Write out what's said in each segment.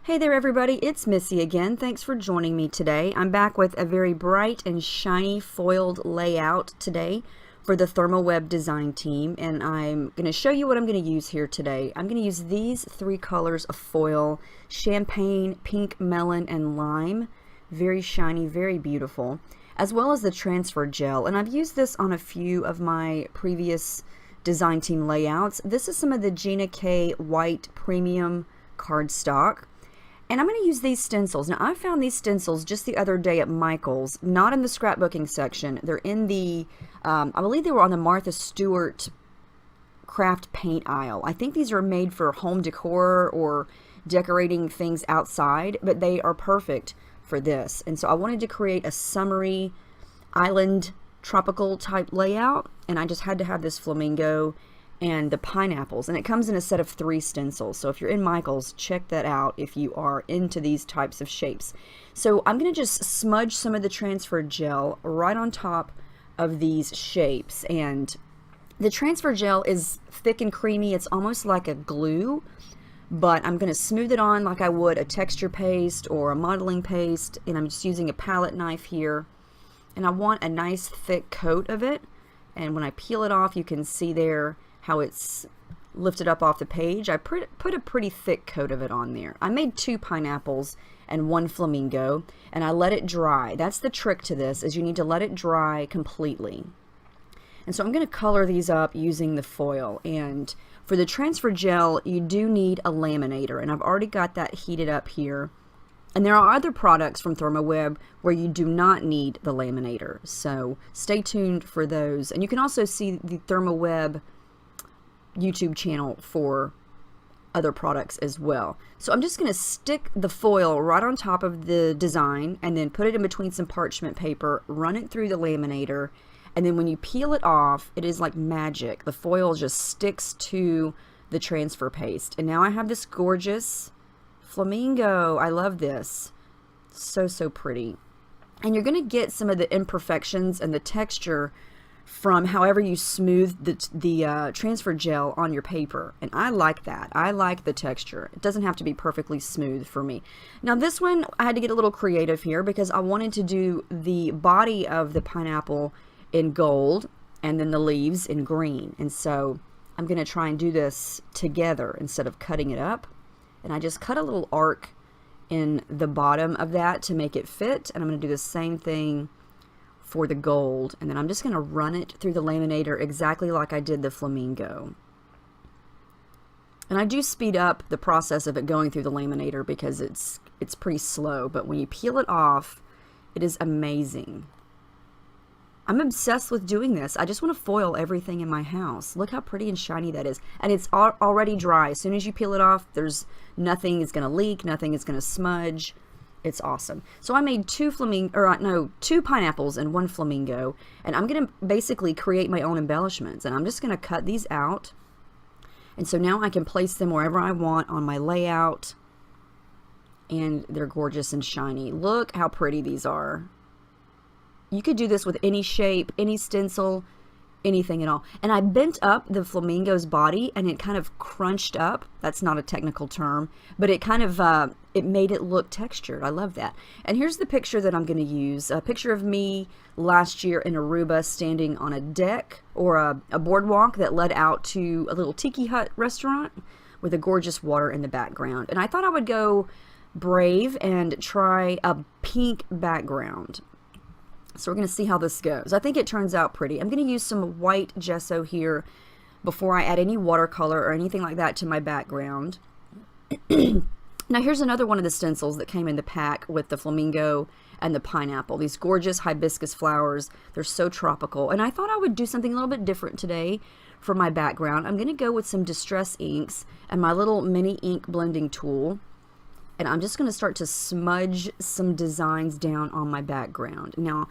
Hey there everybody, it's Missy again. Thanks for joining me today. I'm back with a very bright and shiny foiled layout today for the ThermOWeb design team, and I'm going to show you what I'm going to use here today. I'm going to use these three colors of foil: champagne, pink, melon, and lime. Very shiny, very beautiful, as well as the transfer gel, and I've used this on a few of my previous design team layouts. This is some of the Gina white premium cardstock. And I'm going to use these stencils. Now, I found these stencils just the other day at Michael's, not in the scrapbooking section. They're in the, I believe they were on the Martha Stewart craft paint aisle. I think these are made for home decor or decorating things outside, but they are perfect for this. And so I wanted to create a summery island tropical type layout, and I just had to have this flamingo and the pineapples, and it comes in a set of 3 stencils. So if you're in Michael's, check that out if you are into these types of shapes. So I'm going to just smudge some of the transfer gel right on top of these shapes, and the transfer gel is thick and creamy. It's almost like a glue, but I'm going to smooth it on like I would a texture paste or a modeling paste, and I'm just using a palette knife here, and I want a nice thick coat of it. And when I peel it off, you can see there how it's lifted up off the page. I put a pretty thick coat of it on there. I made 2 pineapples and 1 flamingo, and I let it dry. That's the trick to this, is you need to let it dry completely. And so I'm going to color these up using the foil. And for the transfer gel, you do need a laminator, and I've already got that heated up here. And there are other products from ThermOWeb where you do not need the laminator, so stay tuned for those. And you can also see the ThermOWeb YouTube channel for other products as well. So I'm just going to stick the foil right on top of the design and then put it in between some parchment paper, run it through the laminator, and then when you peel it off, it is like magic. The foil just sticks to the transfer paste. And now I have this gorgeous flamingo. I love this. So pretty. And you're going to get some of the imperfections and the texture from however you smooth the transfer gel on your paper, and I like that. I like the texture. It doesn't have to be perfectly smooth for me. Now this one, I had to get a little creative here because I wanted to do the body of the pineapple in gold and then the leaves in green, and so I'm going to try and do this together instead of cutting it up. And I just cut a little arc in the bottom of that to make it fit, and I'm going to do the same thing for the gold, and then I'm just going to run it through the laminator exactly like I did the flamingo. And I do speed up the process of it going through the laminator because it's pretty slow, but when you peel it off, it is amazing. I'm obsessed with doing this. I just want to foil everything in my house. Look how pretty and shiny that is, and it's already dry. As soon as you peel it off, there's nothing is going to leak, nothing is going to smudge. It's awesome. So I made 2 pineapples and 1 flamingo, and I'm going to basically create my own embellishments, and I'm just going to cut these out. And so now I can place them wherever I want on my layout, and they're gorgeous and shiny. Look how pretty these are. You could do this with any shape, any stencil, anything at all. And I bent up the flamingo's body, and it kind of crunched up. That's not a technical term, but it kind of it made it look textured. I love that. And here's the picture that I'm going to use. A picture of me last year in Aruba standing on a deck or a boardwalk that led out to a little tiki hut restaurant with a gorgeous water in the background. And I thought I would go brave and try a pink background. So we're going to see how this goes. I think it turns out pretty. I'm going to use some white gesso here before I add any watercolor or anything like that to my background. Now here's another one of the stencils that came in the pack with the flamingo and the pineapple. These gorgeous hibiscus flowers. They're so tropical. And I thought I would do something a little bit different today for my background. I'm going to go with some distress inks and my little mini ink blending tool. And I'm just going to start to smudge some designs down on my background. Now,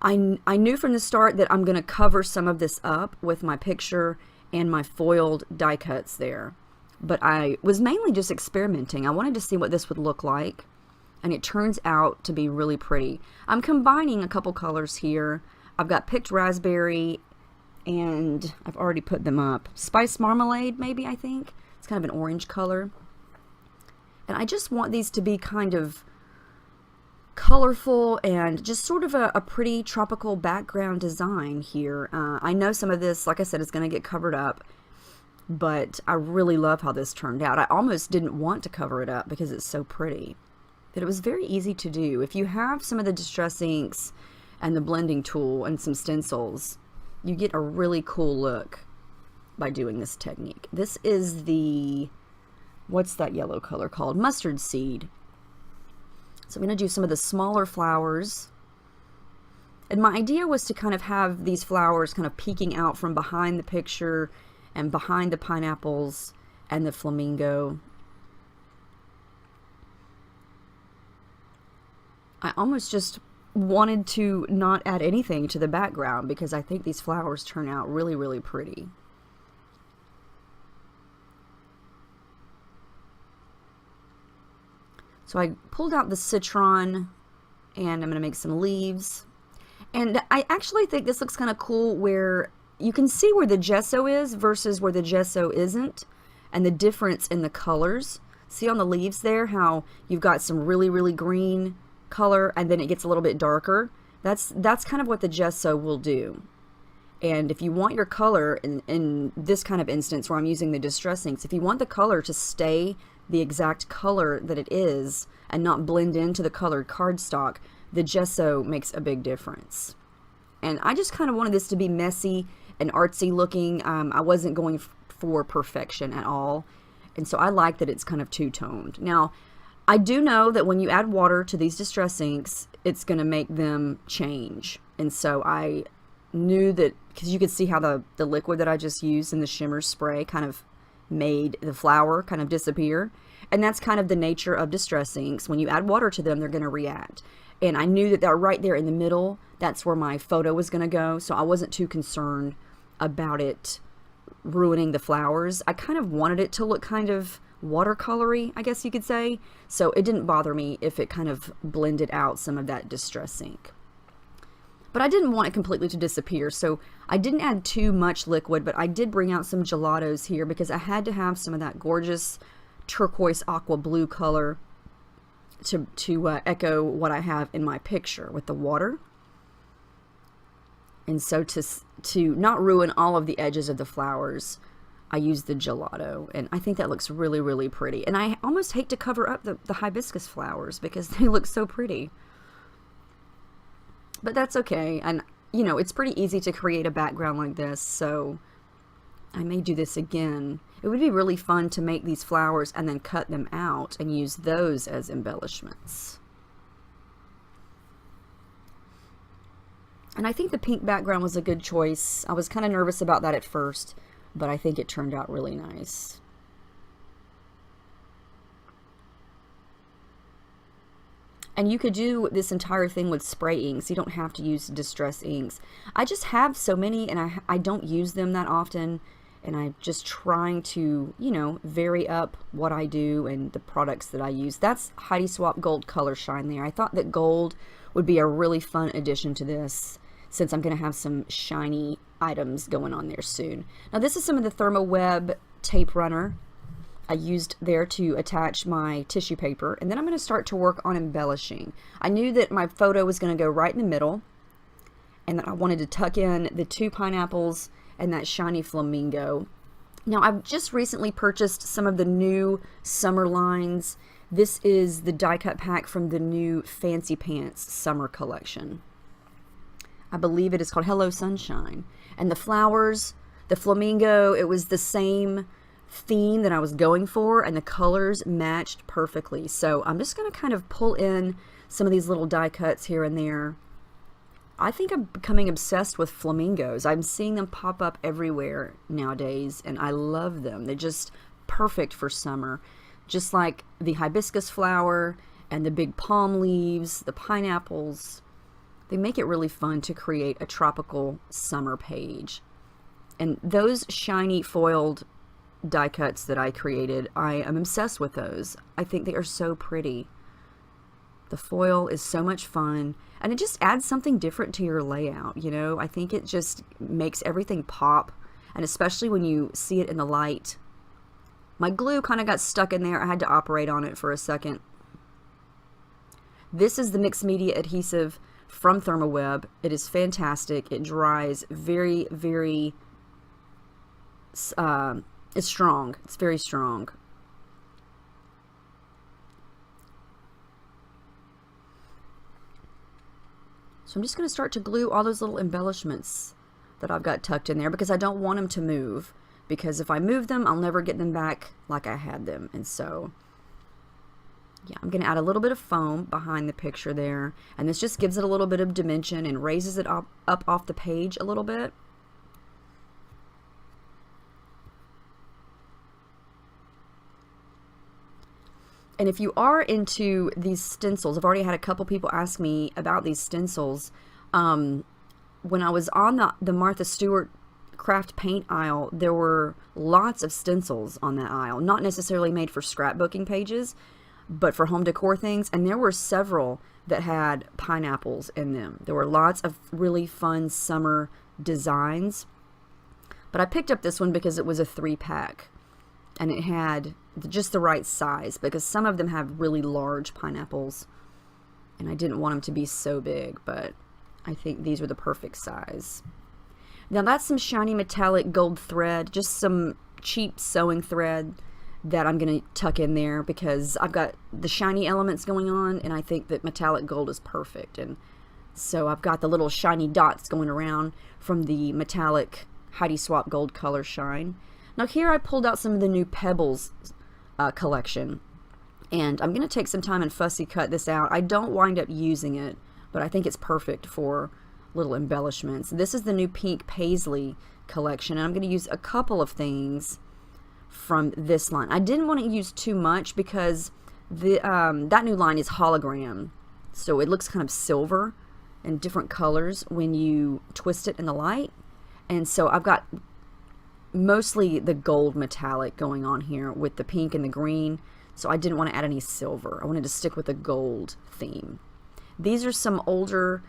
I knew from the start that I'm going to cover some of this up with my picture and my foiled die cuts there. But I was mainly just experimenting. I wanted to see what this would look like, and it turns out to be really pretty. I'm combining a couple colors here. I've got picked raspberry, and I've already put them up. Spice marmalade, maybe, I think. It's kind of an orange color. And And I just want these to be kind of colorful and just sort of a pretty tropical background design here. I know some of this, like I said, is going to get covered up, but I really love how this turned out. I almost didn't want to cover it up because it's so pretty. But it was very easy to do. If you have some of the distress inks and the blending tool and some stencils, you get a really cool look by doing this technique. This is the, what's that yellow color called? Mustard seed. So I'm going to do some of the smaller flowers. And my idea was to kind of have these flowers kind of peeking out from behind the picture and behind the pineapples and the flamingo. I almost just wanted to not add anything to the background because I think these flowers turn out really, really pretty. So I pulled out the citron and I'm going to make some leaves. And I actually think this looks kind of cool where you can see where the gesso is versus where the gesso isn't, and the difference in the colors. See on the leaves there how you've got some really, really green color and then it gets a little bit darker. That's kind of what the gesso will do. And if you want your color in this kind of instance where I'm using the distress inks, if you want the color to stay the exact color that it is and not blend into the colored cardstock, the gesso makes a big difference. And I just kind of wanted this to be messy and artsy looking. I wasn't going for perfection at all, and so I like that it's kind of two-toned. Now I do know that when you add water to these distress inks, it's going to make them change, and so I knew that, because you could see how the liquid that I just used in the shimmer spray kind of made the flower kind of disappear. And that's kind of the nature of distress inks. When you add water to them, they're going to react. And I knew that right there in the middle, that's where my photo was going to go. So I wasn't too concerned about it ruining the flowers. I kind of wanted it to look kind of watercolory, I guess you could say. So it didn't bother me if it kind of blended out some of that distress ink. But I didn't want it completely to disappear, so I didn't add too much liquid, but I did bring out some gelatos here because I had to have some of that gorgeous turquoise aqua blue color to echo what I have in my picture with the water. And so to not ruin all of the edges of the flowers, I used the gelato, and I think that looks really, really pretty. And I almost hate to cover up the hibiscus flowers because they look so pretty. But that's okay, and you know, it's pretty easy to create a background like this, so I may do this again. It would be really fun to make these flowers and then cut them out and use those as embellishments. And I think the pink background was a good choice. I was kind of nervous about that at first, but I think it turned out really nice. And you could do this entire thing with spray inks. You don't have to use distress inks. I just have so many, and I don't use them that often. And I'm just trying to, you know, vary up what I do and the products that I use. That's Heidi Swapp Gold Color Shine there. I thought that gold would be a really fun addition to this, since I'm going to have some shiny items going on there soon. Now this is some of the ThermOWeb tape runner I used there to attach my tissue paper, and then I'm going to start to work on embellishing. I knew that my photo was going to go right in the middle, and that I wanted to tuck in the two pineapples and that shiny flamingo. Now I've just recently purchased some of the new summer lines. This is the die cut pack from the new Fancy Pants summer collection. I believe it is called Hello Sunshine. And the flowers, the flamingo, it was the same theme that I was going for, and the colors matched perfectly. So I'm just going to kind of pull in some of these little die cuts here and there. I think I'm becoming obsessed with flamingos. I'm seeing them pop up everywhere nowadays, and I love them. They're just perfect for summer. Just like the hibiscus flower and the big palm leaves, the pineapples. They make it really fun to create a tropical summer page. And those shiny foiled die cuts that I created, I am obsessed with those. I think they are so pretty. The foil is so much fun, and it just adds something different to your layout, you know? I think it just makes everything pop, and especially when you see it in the light, My glue kind of got stuck in there. I had to operate on it for a second. This is the Mixed Media Adhesive from ThermOWeb. It is fantastic. It dries very, very, it's strong. It's very strong. So I'm just going to start to glue all those little embellishments that I've got tucked in there, because I don't want them to move, because if I move them, I'll never get them back like I had them. And so, yeah, I'm going to add a little bit of foam behind the picture there, and this just gives it a little bit of dimension and raises it up off the page a little bit. And if you are into these stencils, I've already had a couple people ask me about these stencils. When I was on the Martha Stewart craft paint aisle, there were lots of stencils on that aisle, not necessarily made for scrapbooking pages, but for home decor things. And there were several that had pineapples in them. There were lots of really fun summer designs. But I picked up this one because it was a 3-pack. And it had just the right size, because some of them have really large pineapples. And I didn't want them to be so big, but I think these are the perfect size. Now that's some shiny metallic gold thread, just some cheap sewing thread that I'm going to tuck in there, because I've got the shiny elements going on, and I think that metallic gold is perfect. And so I've got the little shiny dots going around from the metallic Heidi Swap gold color shine. Now here I pulled out some of the new Pebbles collection, and I'm going to take some time and fussy cut this out. I don't wind up using it, but I think it's perfect for little embellishments. This is the new pink Paisley collection, and I'm going to use a couple of things from this line. I didn't want to use too much because that new line is hologram, so it looks kind of silver and different colors when you twist it in the light. And so I've got mostly the gold metallic going on here with the pink and the green, so I didn't want to add any silver. I wanted to stick with a gold theme. These are some older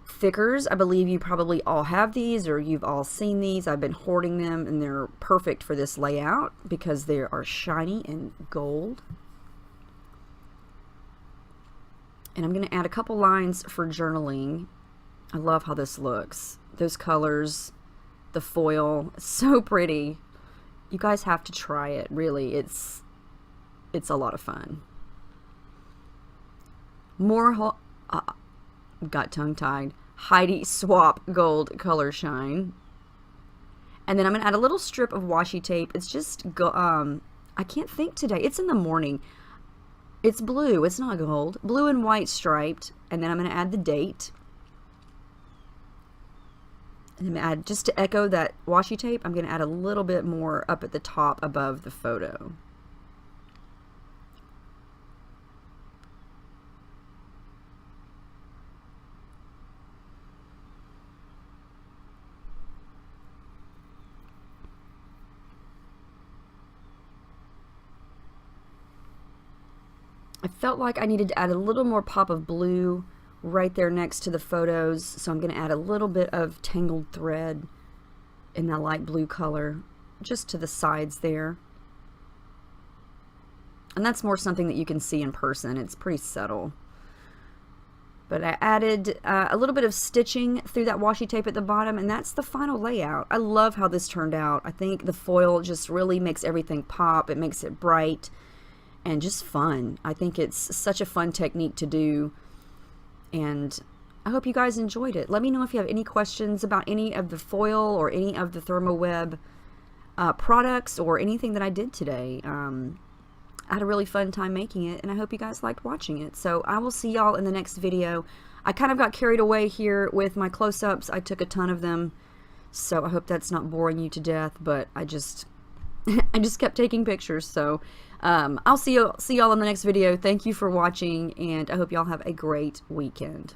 thickers. I believe you probably all have these, or you've all seen these. I've been hoarding them, and they're perfect for this layout because they are shiny and gold. And I'm going to add a couple lines for journaling. I love how this looks. Those colors, the foil, so pretty. You guys have to try it, really. It's a lot of fun. More got tongue-tied. Heidi Swap gold color shine. And then I'm gonna add a little strip of washi tape. It's just I can't think today. It's in the morning. It's blue, it's not gold. Blue and white striped. And then I'm gonna add the date. And I'm gonna add, just to echo that washi tape, I'm gonna add a little bit more up at the top above the photo. I felt like I needed to add a little more pop of blue right there next to the photos, so I'm going to add a little bit of tangled thread in that light blue color just to the sides there. And that's more something that you can see in person. It's pretty subtle. But I added a little bit of stitching through that washi tape at the bottom, and that's the final layout. I love how this turned out. I think the foil just really makes everything pop. It makes it bright and just fun. I think it's such a fun technique to do, and I hope you guys enjoyed it. Let me know if you have any questions about any of the foil or any of the ThermOWeb products or anything that I did today. I had a really fun time making it, and I hope you guys liked watching it. So I will see y'all in the next video. I kind of got carried away here with my close-ups. I took a ton of them, so I hope that's not boring you to death, but I just kept taking pictures. So I'll see y'all in the next video. Thank you for watching, and I hope y'all have a great weekend.